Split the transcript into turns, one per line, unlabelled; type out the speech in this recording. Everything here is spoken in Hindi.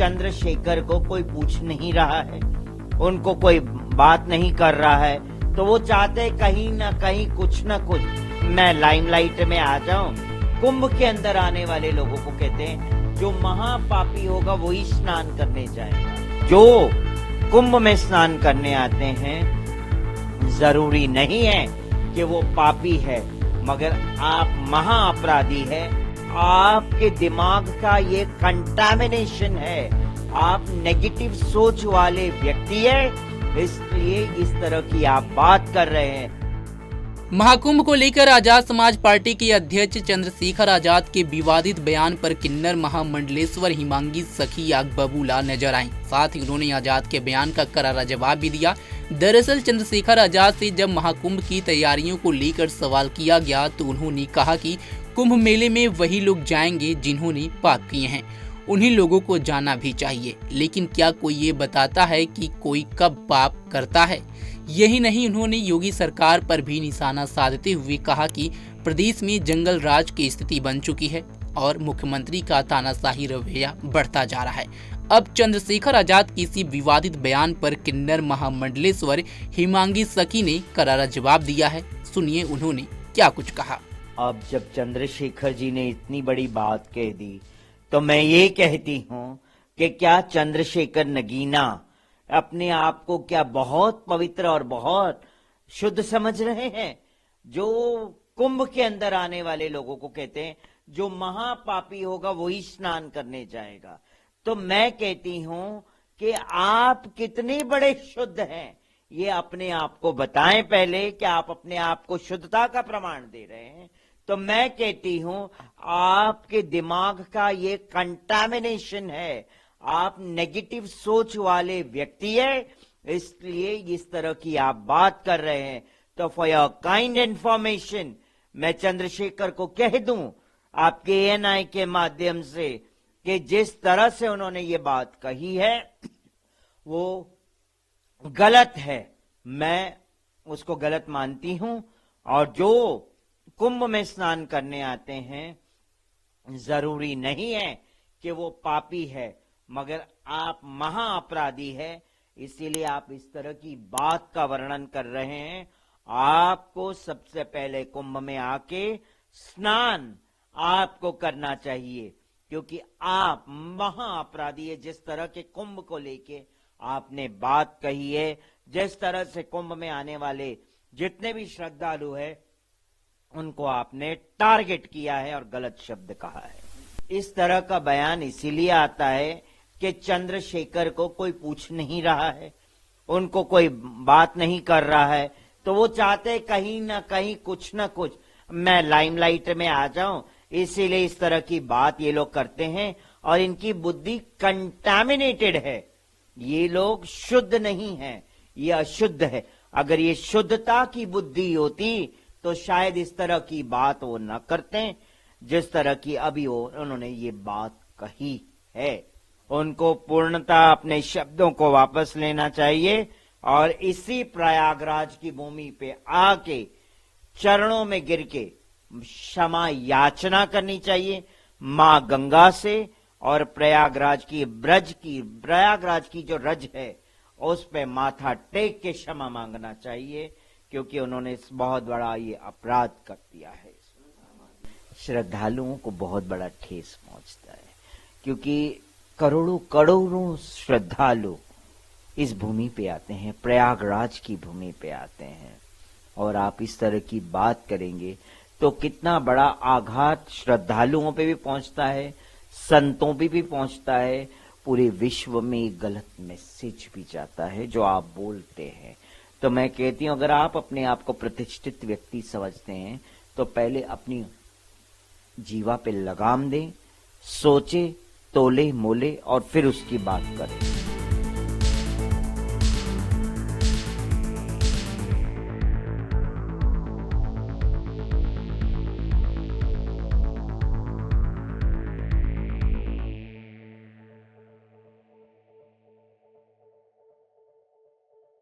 चंद्रशेखर को कोई पूछ नहीं रहा है, उनको कोई बात नहीं कर रहा है, तो वो चाहते कहीं ना कहीं कुछ ना कुछ मैं लाइमलाइट में आ जाऊं। कुंभ के अंदर आने वाले लोगों को कहते हैं जो महापापी होगा वही स्नान करने जाएगा। जो कुंभ में स्नान करने आते हैं जरूरी नहीं है कि वो पापी है, मगर आप महाअपराधी है। आपके दिमाग का ये कंटामिनेशन है, आप नेगेटिव सोच वाले व्यक्ति है, इसलिए इस तरह की आप बात कर रहे हैं।
महाकुंभ को लेकर आजाद समाज पार्टी के अध्यक्ष चंद्रशेखर आजाद के विवादित बयान पर किन्नर महामंडलेश्वर हिमांगी सखी आग बबूला नजर आई। साथ ही उन्होंने आजाद के बयान का करारा जवाब भी दिया। दरअसल चंद्रशेखर आजाद से जब महाकुंभ की तैयारियों को लेकर सवाल किया गया तो उन्होंने कहा कि कुंभ मेले में वही लोग जाएंगे जिन्होंने पाप किए हैं, उन्हीं लोगों को जाना भी चाहिए। लेकिन क्या कोई ये बताता है कि कोई कब पाप करता है? यही नहीं, उन्होंने योगी सरकार पर भी निशाना साधते हुए कहा कि प्रदेश में जंगल राज की स्थिति बन चुकी है और मुख्यमंत्री का तानाशाही रवैया बढ़ता जा रहा है। अब चंद्रशेखर आजाद के इसी विवादित बयान पर किन्नर महामंडलेश्वर हिमांगी सखी ने करारा जवाब दिया है। सुनिए उन्होंने क्या कुछ कहा।
अब जब चंद्रशेखर जी ने इतनी बड़ी बात कह दी तो मैं ये कहती हूँ कि क्या चंद्रशेखर नगीना अपने आप को क्या बहुत पवित्र और बहुत शुद्ध समझ रहे हैं? जो कुंभ के अंदर आने वाले लोगों को कहते हैं जो महापापी होगा वही स्नान करने जाएगा। तो मैं कहती हूं कि आप कितने बड़े शुद्ध हैं, ये अपने आप को बताएं पहले कि आप अपने आप को शुद्धता का प्रमाण दे रहे हैं। तो मैं कहती हूं आपके दिमाग का ये कंटामिनेशन है, आप नेगेटिव सोच वाले व्यक्ति है, इसलिए इस तरह की आप बात कर रहे हैं। तो फॉर योर काइंड इंफॉर्मेशन मैं चंद्रशेखर को कह दूं आपके एएनआई के माध्यम से कि जिस तरह से उन्होंने ये बात कही है वो गलत है, मैं उसको गलत मानती हूं। और जो कुंभ में स्नान करने आते हैं जरूरी नहीं है कि वो पापी है, मगर आप महाअपराधी है, इसीलिए आप इस तरह की बात का वर्णन कर रहे हैं। आपको सबसे पहले कुंभ में आके स्नान आपको करना चाहिए, क्योंकि आप महाअपराधी है। जिस तरह के कुंभ को लेके आपने बात कही है, जिस तरह से कुंभ में आने वाले जितने भी श्रद्धालु है उनको आपने टारगेट किया है और गलत शब्द कहा है। इस तरह का बयान इसीलिए आता है कि चंद्रशेखर को कोई पूछ नहीं रहा है, उनको कोई बात नहीं कर रहा है, तो वो चाहते कहीं ना कहीं कुछ ना कुछ मैं लाइमलाइट में आ जाऊं, इसीलिए इस तरह की बात ये लोग करते हैं। और इनकी बुद्धि कंटामिनेटेड है, ये लोग शुद्ध नहीं है, ये अशुद्ध है। अगर ये शुद्धता की बुद्धि होती तो शायद इस तरह की बात वो न करते जिस तरह की अभी उन्होंने ये बात कही है। उनको पूर्णतः अपने शब्दों को वापस लेना चाहिए और इसी प्रयागराज की भूमि पे आके चरणों में गिर के क्षमा याचना करनी चाहिए मां गंगा से, और प्रयागराज की जो रज है उस पे माथा टेक के क्षमा मांगना चाहिए, क्योंकि उन्होंने बहुत बड़ा ये अपराध कर दिया है। श्रद्धालुओं को बहुत बड़ा ठेस पहुंचता है, क्योंकि करोड़ों करोड़ों श्रद्धालु इस भूमि पे आते हैं, प्रयागराज की भूमि पे आते हैं, और आप इस तरह की बात करेंगे तो कितना बड़ा आघात श्रद्धालुओं पे भी पहुंचता है, संतों पे भी पहुंचता है, पूरे विश्व में गलत मैसेज भी जाता है जो आप बोलते हैं। तो मैं कहती हूं अगर आप अपने आप को प्रतिष्ठित व्यक्ति समझते हैं तो पहले अपनी जीवा पे लगाम दें, सोचे, तोले मोले और फिर उसकी बात करें।